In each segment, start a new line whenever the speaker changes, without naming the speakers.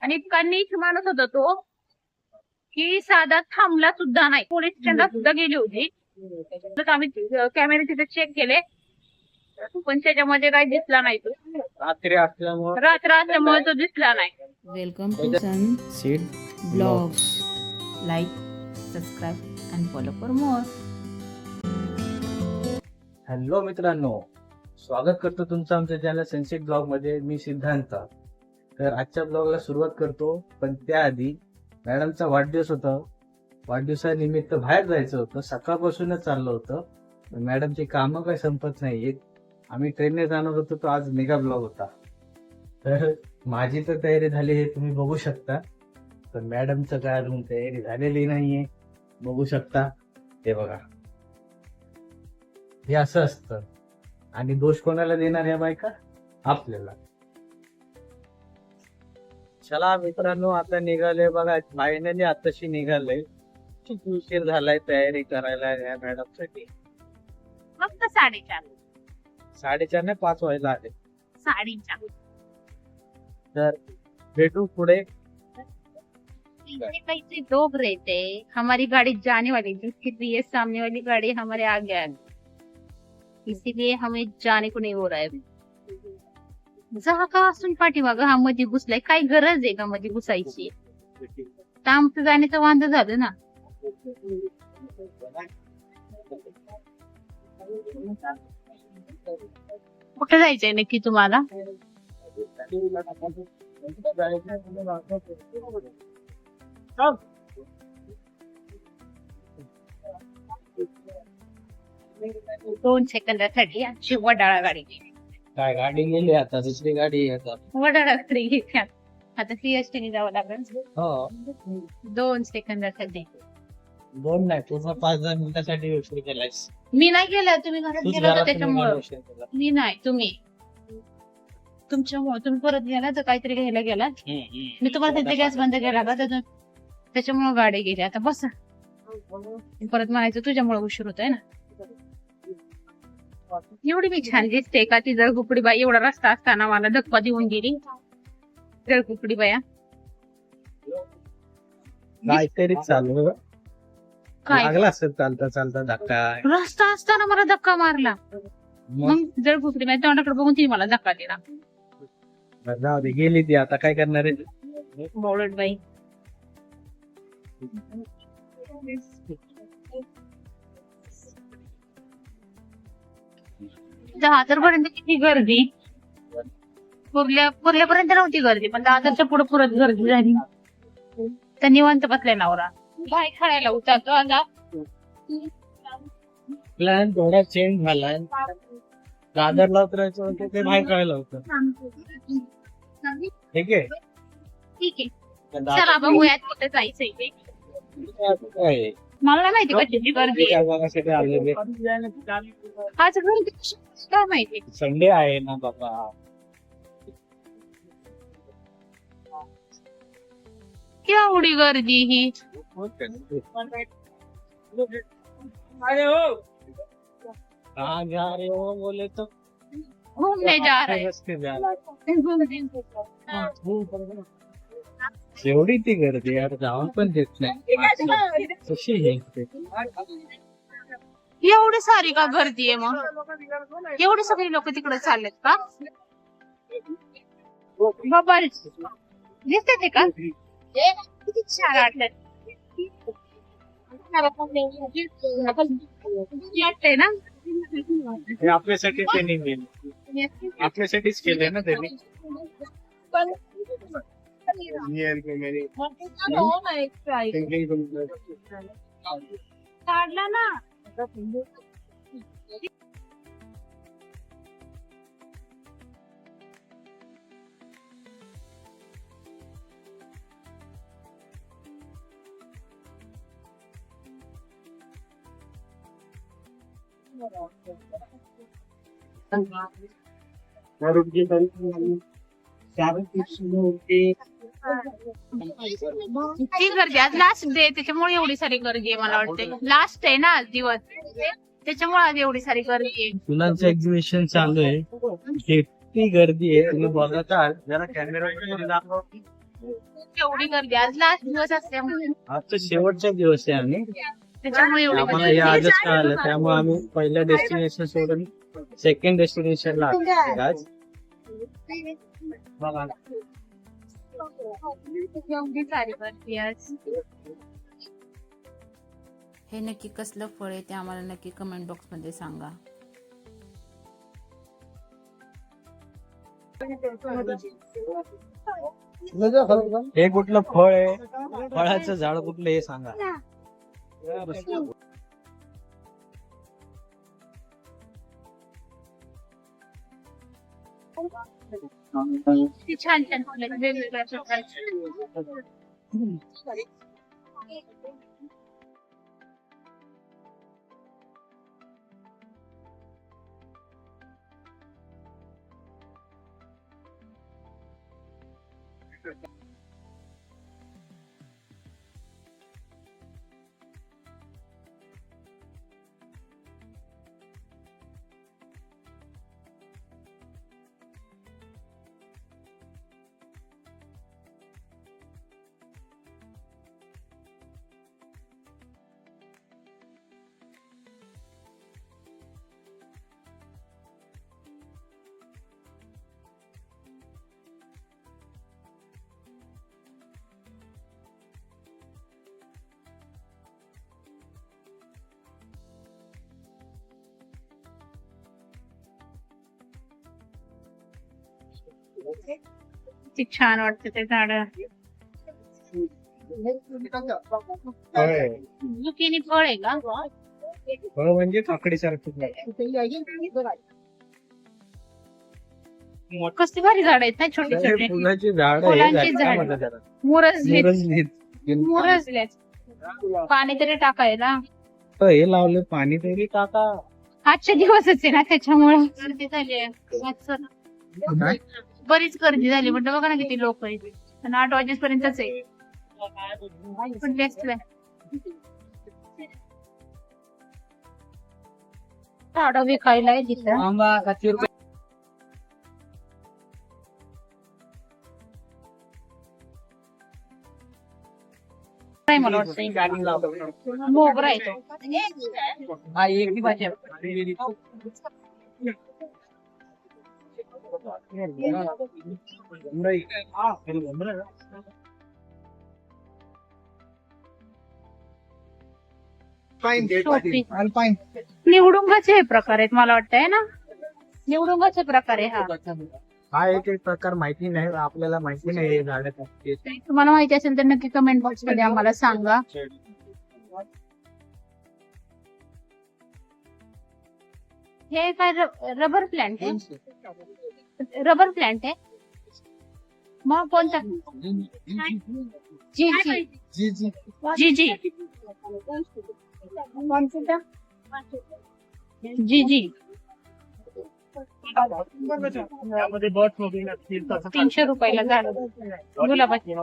आणि इतका नीच माणूस होता तो की साधा थांबला सुद्धा नाही. पोलीस स्टेशनला सुद्धा गेली होती. तर आम्ही कॅमेरे तिथे चेक केले पण त्याच्यामध्ये काही दिसला नाही. तो
रात्री असल्यामुळे
रात्र असल्यामुळे तो दिसला नाही.
Welcome to Sun
seed
Blogs. Like, subscribe and follow for more.
Hello मित्रांनो, स्वागत करतो तुमचं आमच्या चॅनल सनसेट ब्लॉग मध्ये. मी सिद्धांत. तर आजच्या ब्लॉगला सुरुवात करतो, पण त्याआधी मॅडमचा वाढदिवस होता. वाढदिवसानिमित्त बाहेर जायचं होतं. सकाळपासूनच चाललं होतं. मॅडमची कामं काही संपत नाहीयेत. आम्ही ट्रेनने जाणार होतो, तो आज मेगा ब्लॉग होता. तर माझी तर तयारी झाली हे तुम्ही बघू शकता. तर मॅडमचं काय अजून तयारी झालेली नाहीये, बघू शकता. हे बघा, हे असं असतं. आणि दोष कोणाला देणार या बायका? आपल्याला. चला मित्रांनो, आता निघाले बघा. फायनली आताशी निघाले. खूप उशीर झालाय तयारी करायला या मॅडम साठी.
फक्त 4:30.
4:30 नाही, 5 व्हायला आले.
4:30.
तर भेटू पुढे.
कैसे लोग रहते हैं, हमारी गाड़ी जाने वाली जिसके लिए सामने वाली गाड़ी हमारे आगे आ गई, इसीलिए हमें जाने को नहीं हो रहा है. जहा का असून पाठीमाग हा मध्ये घुसलाय. काही गरज आहे का मध्ये घुसायची? तर आमचं जाण्याचं वांद झालं ना. कुठे जायचंय नक्की तुम्हाला? 2 सेकंदासाठी आमची वडाळा गाडी
काय गाडी गेली, आता दुसरी गाडी येतात.
वडाळा गाडी घेतली. आता सीएसटी जावं लागेल.
हो,
2 सेकंदासाठी.
2 नाही, पूर्ण 5-10 मिनिटासाठी उशीर केलायस.
मी नाही गेला, तुम्ही घरात
तूच
गेला होता
घरात
त्याच्यामुळे.
उशीर केला.
मी नाही, तुम्ही. तुमच्यामुळे तुम्ही परत गेला तर काहीतरी घ्यायला गेला. मी तुम्हाला तिथे गॅस बंद केला का त्याच्यामुळे गाडी गेली. आता बस परत म्हणायचं तुझ्यामुळे उशीर होतोय ना. एवढी मी छान दिसते का ती जळकुकडी बाई? एवढा रस्ता असताना मला धक्का देऊन गेली जळकुकडी बाया.
काहीतरी चालू
काय
लागला असेल चालता चालता धक्का.
रस्ता असताना मला धक्का मारला. मग जळकुकडी बाई तोंडाकडे बघून ती मला धक्का दिला.
जाऊ दे, गेली ती. आता काय करणार आहे?
बोलत बाई. दादरपर्यंत किती गर्दी. कुर्ल्यापर्यंत नव्हती गर्दी, पण दादरच्या पुढे पुरत गर्दी झाली. तर निवांत बसलाय नवरा. बाय खेळायला उतरतो आता.
प्लॅन थोडा चेंज झालाय. दादरला उतरायचं होतं, ते बाहेर कळायला होतं. ठीक आहे,
ठीक आहे, चला बघूयात कुठे जायचंय ते.
काय
मला नाही माहिती कशाची गर्दी आहे.
बघायसाठी आलेले.
आज गर्दी कशी काय माहिती.
संडे आहे ना बाबा.
केवढी गर्दी ही.
कहाँ जा रहे हो बोले तो
घूमने जा रहे हैं.
रस्ते जा एवढी ती गर्दी यार, जाऊन पण देत नाही. कशी हे
एवढी सारी का गर्दी आहे? मग एवढे सगळे लोक तिकडे चाललेत का? बाबा दिसते ते का? किती छान वाटलं ना.
हे आपल्यासाठी त्यांनी केलं, आपल्यासाठीच केलंय ना त्यांनी.
काढला ना. ती गर्दी आज लास्ट डे त्याच्यामुळे एवढी सारी गर्दी आहे. मला वाटते लास्ट आहे ना आज दिवस, त्याच्यामुळे आज एवढी सारी गर्दी आहे.
फुलांचं एक्झिबिशन चालू आहे. किती गर्दी आहे तुम्ही बघत आहात. जरा कॅमेरा
एवढी गर्दी आज लास्ट दिवस असल्यामुळे
आजचा शेवटचा दिवस आहे आणि
त्याच्यामुळे एवढी
आम्हाला हे आजच कळालं, त्यामुळे आम्ही पहिल्या डेस्टिनेशन सोडून सेकंड डेस्टिनेशनला आलो आज. बघा.
एवढी सारी गर्दी आज.
हे नक्की कसलं फळ आहे ते आम्हाला नक्की कमेंट बॉक्समध्ये सांगा.
हे कुठलं फळ आहे, फळाचं झाड कुठलं हे सांगा.
किती छान छान फुलं आहेत, वेगवेगळ्या प्रकारची. किती छान वाटतं ते झाड. झुकिनी फळ आहे का?
फळ म्हणजे काकडीसारखं.
कसली भारी झाड आहेत ना, छोटे छोटे
फुलाची झाड
फुलांची झाड. मुरजलेत. पाणी तरी टाकायला.
हे लावलं पाणी तरी टाका.
आजचे दिवसच आहे ना, त्याच्यामुळे गर्दी झाली आहे.
काय?
बरीच गर्दी झाली म्हटलं. बघा ना किती लोक आहेत. आणि 8 वाजेपर्यंतच आहे. पण बेस्ट झाडं विकायला आहे तिथं.
आंबा 700 रुपये.
काय मला वाटतं मोगरा आहे तो. निवडुंगाचे हे प्रकार आहेत मला वाटतंय ना. निवडुंगाचे प्रकार आहे हा.
हा एक प्रकार माहिती नाही, आपल्याला माहिती नाही हे झाड.
तुम्हाला माहिती असेल तर नक्की कमेंट बॉक्स मध्ये आम्हाला सांगा. हे काय रबर प्लांट आहे? रबर प्लांट आहे मग कोणता? जी जी जी जी जी जी 300 रुपयाला झाड गुलाबाची.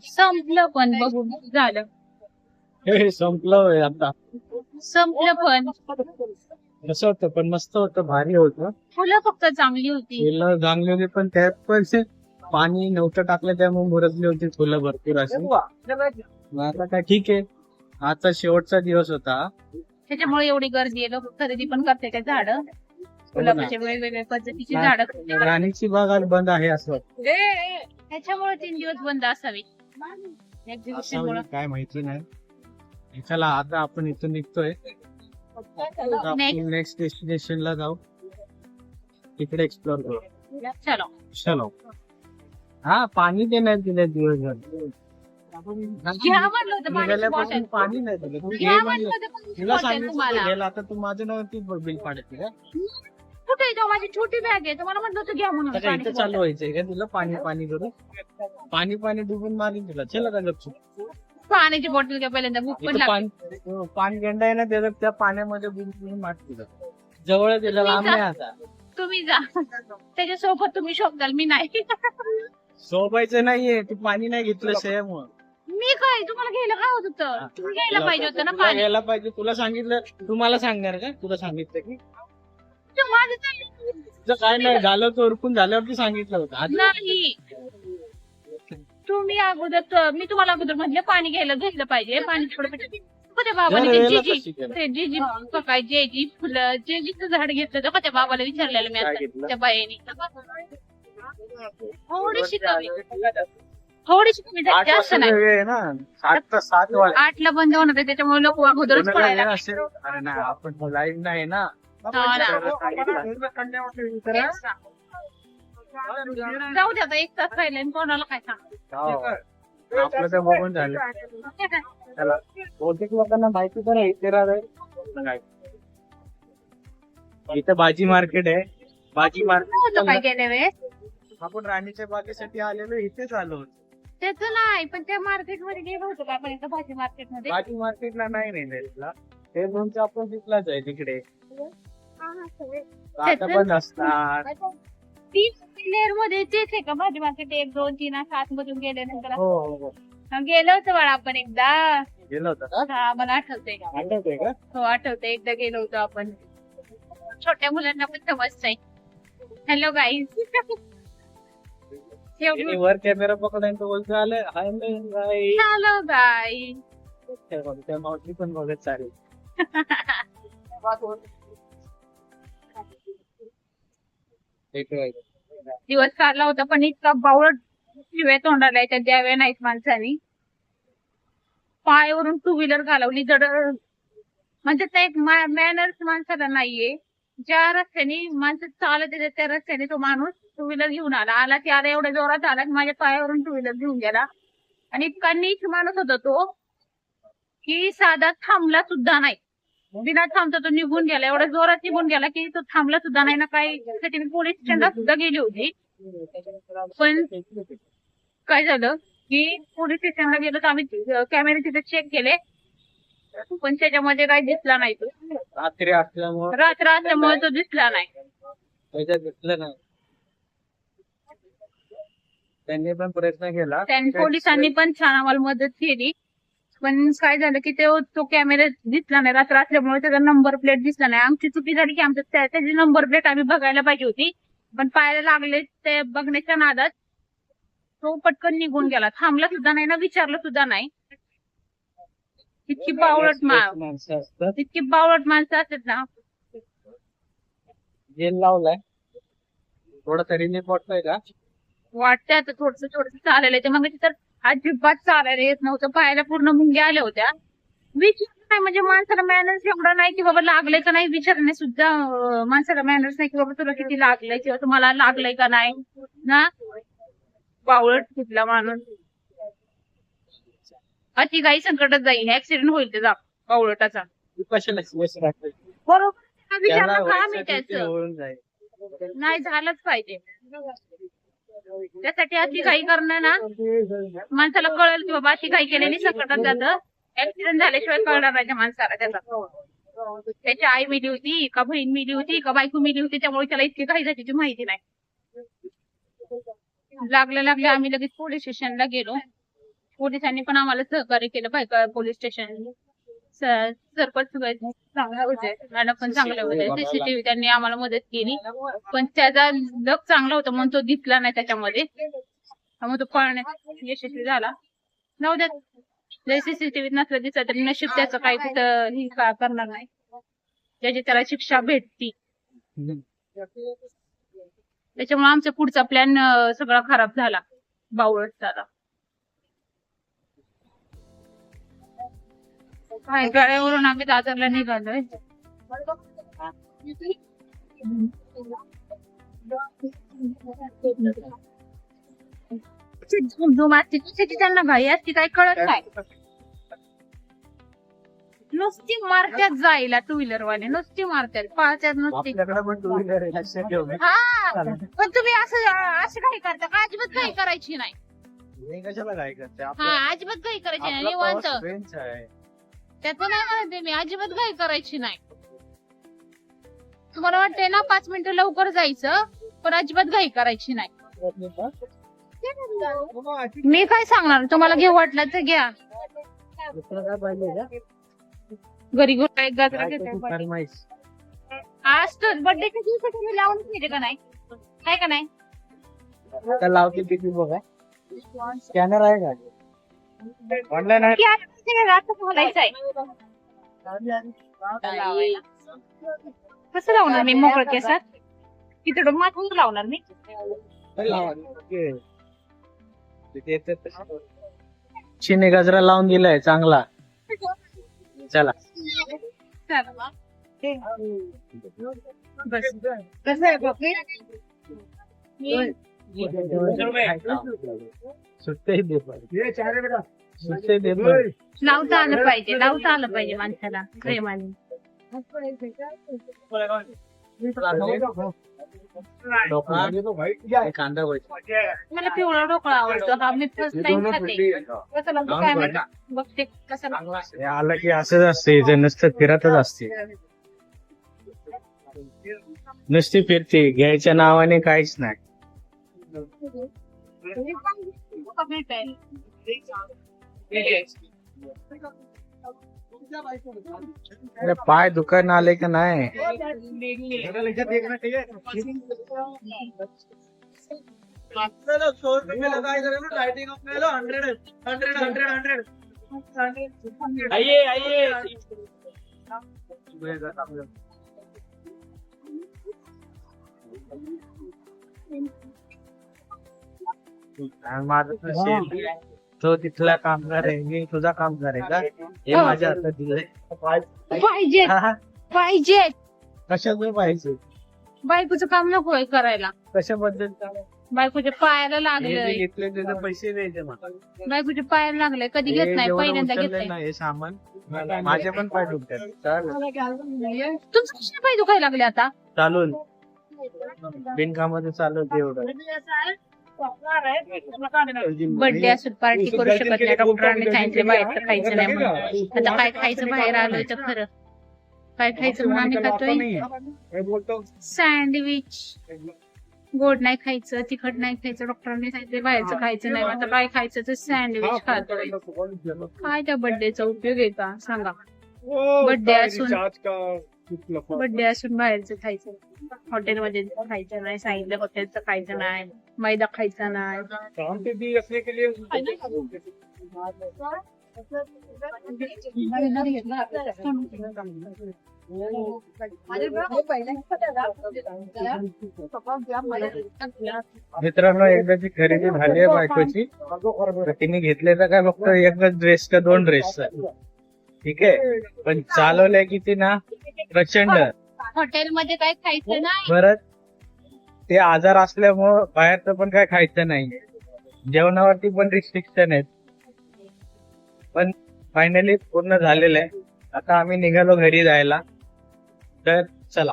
संपलं पण बघून झालं.
हे संपलं आता.
संपलं पण
कसं होतं, पण मस्त होतं, भारी होतं.
फुलं फक्त चांगली होती.
फुलं चांगली होती पण त्यात पण पाणी नव्हतं टाकलं त्यामुळे मुरजली होती फुलं भरपूर अशी. मग आता काय ठीक आहे, आजचा शेवटचा दिवस होता
त्याच्यामुळे एवढी गर्दी आहे. लोक खरेदी पण करते काय झाड. गुलाबाचे वेगवेगळ्या पद्धतीची झाड.
राणीची बाग आज बंद आहे असं वाटतं.
त्याच्यामुळे 3 दिवस बंद असावी. एक्झिबिशन मुळे.
काय माहिती नाही. चला आता आपण इथून निघतोय. नेक्स्ट डेस्टिनेशनला जाऊ, तिकडे एक्सप्लोर करू.
चलो
चलो. हा पाणी ते नाही दिलं दिवसभर.
घ्या म्हणलं होतं पाण्याची बॉटल.
पाणी नाही दिलं. तू
घ्या
घे
म्हणलं
म्हणलं.
होतं पाण्याची
तुला
बॉटल
सांगितलं
तुम्हाला.
गेला आता तू माझ्या नावाची बिल पाडते का?
कुठे आहे तो? माझी छोटी बॅग आहे. तुम्हाला म्हणलं होतं घ्या म्हणून
आता
पाण्याची
इथं चालू
बॉटल.
व्हायचंय का तुला? पाणी पाणी करू पाणी पाणी डुबून मारीन तुला. चल आता गपचूप.
पाण्याची बॉटल घ्या पहिल्यांदा. भूक पण
इथं
लागते.
पाणी गेंडा आहे ना, त्याचं त्या पाण्यामध्ये बुडून मार तुला. जवळ दिलं, लांब नाही आता.
तुम्ही जा त्याच्यासोबत. तुम्ही शोधाल, मी नाही.
सोबायचं नाहीये, तू पाणी नाही घेतलं शेयामुळं.
मी काय तुम्हाला घ्यायला काय होत होतं? तुम्ही घ्यायला पाहिजे होतं ना
तुला
पाणी.
घ्यायला पाहिजे. तुला सांगितलं, तू मला सांगणार का? तुला सांगितलं की
माझं चाललंय.
तुझं काय नाही झालं तर उरकून झाल्यावरती सांगितलं होतं आज
नाही तुम्ही मी तुम्हाला अगोदर म्हटलं पाणी घेतलं पाहिजे पाणी थोडं त्या बाबाने
दर
ते
वेळेला
जीजी
तशी केलं.
ते जीजी काय जेजी फुलं जेजीचं झाड घेतलं तर त्या बाबाला विचारलेलं मी
काय
आता
घेतलं?
त्या बाईने थोडीशी कमी थोडीशी कमी
आठ
जास्त
वाजता
नाही
वेळ आहे ना 7 वाजता
8ला बंद होणार आहे त्याच्यामुळे लोक अगोदरच
कोणाला
पडायला
वेळ असेल? अरे नाही आपण लाईव्ह नाही ना
हा ना. जाऊ दे आता 1 तास राहिले आणि कोणाला काय सांग
हो. आपलं तर बघून झालं चला बहुतेक लोकांना माहिती तर आहे इथे राहत इथं भाजी मार्केट आहे भाजी
होतं काय
मार्केट
गेल्या वेळेस
आपण राणीच्या बागेसाठी आलेलो इथेच आलो होतो.
त्याचं नाही पण त्या मार्केट मध्ये गेलो होतो का आपण इथं भाजी मार्केट मध्ये
भाजी मार्केटला नाही नेलेला ते दोनच्या आपण तिथलाच आहे तिकडे आता पण असणार
30 लेअर मध्ये तेच आहे का भाजी मार्केट 1 2 3 7 मधून गेल्यानंतर
हो हो हो
गेलो होतो बाळा आपण एकदा
गेलो होता का
हा मला आठवतंय
आठवतंय का
हो आठवतंय एकदा गेलो होतो आपण छोट्या मुलांना पण समजतंय हॅलो गाईज
त्यांनी वर कॅमेरा पकडला तो बोलतो आलं हाय नाही
हॅलो गाईज
त्या मावशी पण बघत चालेल
दिवस काढला होता पण इतका बावळट शिव्या तोंडाला याच्यात द्याव्या नाहीत माणसानी पायावरून 2 व्हीलर घालवली जड म्हणजे ते एक मॅनर्स माणसाला नाहीये ज्या रस्त्याने माणसं चालत येते त्या रस्त्याने तो माणूस 2 व्हीलर घेऊन आला की आला एवढ्या जोरात आला की माझ्या पायावरून 2 व्हीलर घेऊन गेला आणि इतका नीच माणूस होता तो की साधा थांबला सुद्धा नाही बिना थांबता तो निघून गेला एवढ्या जोरात निघून गेला की तो थांबला सुद्धा नाही ना काही त्यासाठी मी पोलीस स्टेशनला सुद्धा गेली होती पण काय झालं की पोलीस स्टेशनला गेलो तर आम्ही कॅमेरे तिथे चेक केले पण त्याच्यामध्ये काही दिसला नाही तो
रात्री असल्यामुळे
रात्र असल्यामुळे तो दिसला नाही
त्याच्यात दिसलं नाही त्यांनी पण प्रयत्न केला
पोलिसांनी पण छान आम्हाला मदत केली पण काय झालं की तो कॅमेरा दिसला नाही रात्र असल्यामुळे त्याचा नंबर प्लेट दिसला नाही आमची चुकी झाली की आमचं त्याची नंबर प्लेट आम्ही बघायला पाहिजे होती पण पाहायला लागले ते बघण्याच्या नादात तो पटकन निघून गेला थांबला सुद्धा नाही ना विचारलं सुद्धा नाही इतकी बावळट
माणसं असतात
इतकी बावळट माणसं असतात ना
जेल लावलाय थोडं तरी नाही पडतोय का
वाटतंय आता थोडस चालायला येते मग तर अजिबात चालायला येत नव्हतं पायाला पूर्ण मुंग्या आल्या होत्या विचारलं नाही म्हणजे माणसाला मॅनर्स एवढा नाही की बाबा लागलंय का नाही विचारणे सुद्धा माणसाला मॅनर्स नाही की बाबा तुला किती लागलंय किंवा तुम्हाला लागलंय का नाही ना बावळट कुठला माणूस अति काही संकटात जाईल ऍक्सिडेंट होईल त्याचा बावळटाचा
तू कशाला यश राखतोय?
बरोबर
त्याला
विचारलं का मी
वयसाठी ते
त्याचं
होऊन जाईल
नाही झालंच पाहिजे त्यासाठी अति काही करणं ना माणसाला कळेल की बाबा अति काही केल्याने संकटात जातं ऍक्सिडेंट झाल्याशिवाय कळणार नाही त्या माणसाला त्याचा त्याची आई मिली होती का बहीण मिली होती का बायको मिली होती त्यामुळे त्याला इतकी काही त्याची माहिती नाही लागलं आम्ही लगेच पोलीस स्टेशनला गेलो पोलिसांनी पण आम्हाला सहकार्य केलं पाहिजे पोलीस स्टेशन सरपंच चांगले होते मॅडम पण चांगले होते सीसीटीव्ही त्यांनी आम्हाला मदत केली पण त्याचा लक चांगला होता म्हणून तो दिसला नाही त्याच्यामध्ये त्यामुळे तो पळण्यात यशस्वी झाला जाऊ द्या जर सीसीटीव्ही नसलं दिसत तरी नशीब त्याचं काही तिथं ही करणार नाही ज्याची त्याला शिक्षा भेटती त्याच्यामुळे आमचा पुढचा प्लॅन सगळा खराब झाला बावळट झाला गळ्यावरून आम्ही दादरला निघालोय झुमझुम असते कशाची त्यांना घाई असते काही कळत नाही नुसती मारत्यात जायला 2 व्हीलर वाले नुसती मारत्यात पाळत्यात नुसती
आपल्याकडे पण 2 व्हीलर आहे लक्षात ठेव
हा पण तुम्ही असं काही करता का अजिबात काही करायची नाही
मी कशाला काय करते
हा अजिबात काही करायची नाही निवांत
आहे
त्याचं नाही म्हणते मी अजिबात घाई करायची नाही तुम्हाला वाटतंय ना 5 मिनिटं लवकर जायचं पण अजिबात घाई करायची नाही मी काय सांगणार तुम्हाला घेऊ वाटलं तर घ्या
दुसरं काय पाहिजे का
घरी घेऊन एक गाजरा घेते
फरमाईश
हा असतो बर्थडेच्या दिवशी तुम्ही लावून पाहिजे का नाही काय का नाही
आता लावते किती बघा. स्कॅनर आहे का ऑनलाईन आहे?
की आता घालायचं आहे कसं लावणार मी मोकळ केसात तिथं माथून लावणार मी
चिने गजरा लावून दिलाय चांगला. चला
बस कसं आहे बापरे
सुट्टे दे सुट्टे दे
लावता आलं पाहिजे माणसाला प्रेमाने
कांदा
मला पिवळा ढोकळा आवडतो हा मी फर्स्ट टाइम खाते कसं लागतो काय माहिती बघते कसं लागतं.
आलं की असंच असते जे नुसतं फिरतच असते नुसती फिरते घ्यायच्या नावाने काहीच नाही. अरे पाय दुकान आले का नाही. माझं तो तिथला कामगार आहे मी तुझा कामगार आहे का हे माझ्या हातात दिलंय.
पाहिजे पाहिजे
कशाचं पाहिजे
बायकोचं काम नकोय करायला
कशाबद्दल
बायकोच्या पायाला
हे जे
लागलंय
घेतले त्याचे पैसे द्यायचे मला.
बायकोच्या पायाला लागलंय कधी
हे
घेत नाही
जेवढं
पहिल्यांदा
उचललंय
घेतलंय
ना हे सामान माझे पण पाय दुखतात.
तुमचं कशा पाय दुखायला लागले आता
चालून बिनकामाचं चालू एवढं.
बर्थडे असून पार्टी करू शकत नाही डॉक्टरांनी सांगितलं बाहेरचं खायचं नाही म्हणून आता काय खायचं बाहेर आलोय तर खरं काय खायचं म्हणून आम्ही खातोय सँडविच गोड नाही खायचं तिखट नाही खायचं डॉक्टरांनी सांगितलं बाहेरचं खायचं नाही आता काय खायचं तर सँडविच खातोय काय त्या बर्थडेचा उपयोग आहे का सांगा बर्थडे असून बाहेरचं खायचं हॉटेलमध्ये खायचं नाही सांगितलं हॉटेलचं खायचं नाही मैदा खायचा नाही
मित्रांनो एकदाची खरेदी झाली आहे बायकोची तर तिने घेतलेला काय फक्त एकच ड्रेस का 2 ड्रेस ठीक आहे पण चालवलंय किती ना प्रचंड.
हॉटेलमध्ये काय खायचं नाही
परत ते आजार असल्यामुळं बाहेरचं पण काय खायचं नाही जेवणावरती पण रिस्ट्रिक्शन आहेत पण फायनली पूर्ण झालेलं आहे. आता आम्ही निघालो घरी जायला तर चला.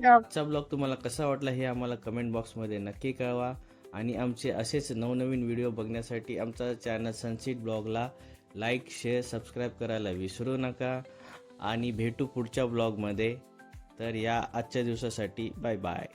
आजचा ब्लॉग तुम्हाला कसा वाटला हे आम्हाला कमेंट बॉक्समध्ये नक्की कळवा आणि आमचे असेच नवनवीन व्हिडिओ बघण्यासाठी आमचा चॅनल सनसेट ब्लॉगला लाईक शेअर सबस्क्राईब करायला विसरू नका आणि भेटू पुढच्या ब्लॉगमध्ये. तर या आजच्या दिवसासाठी बाय बाय.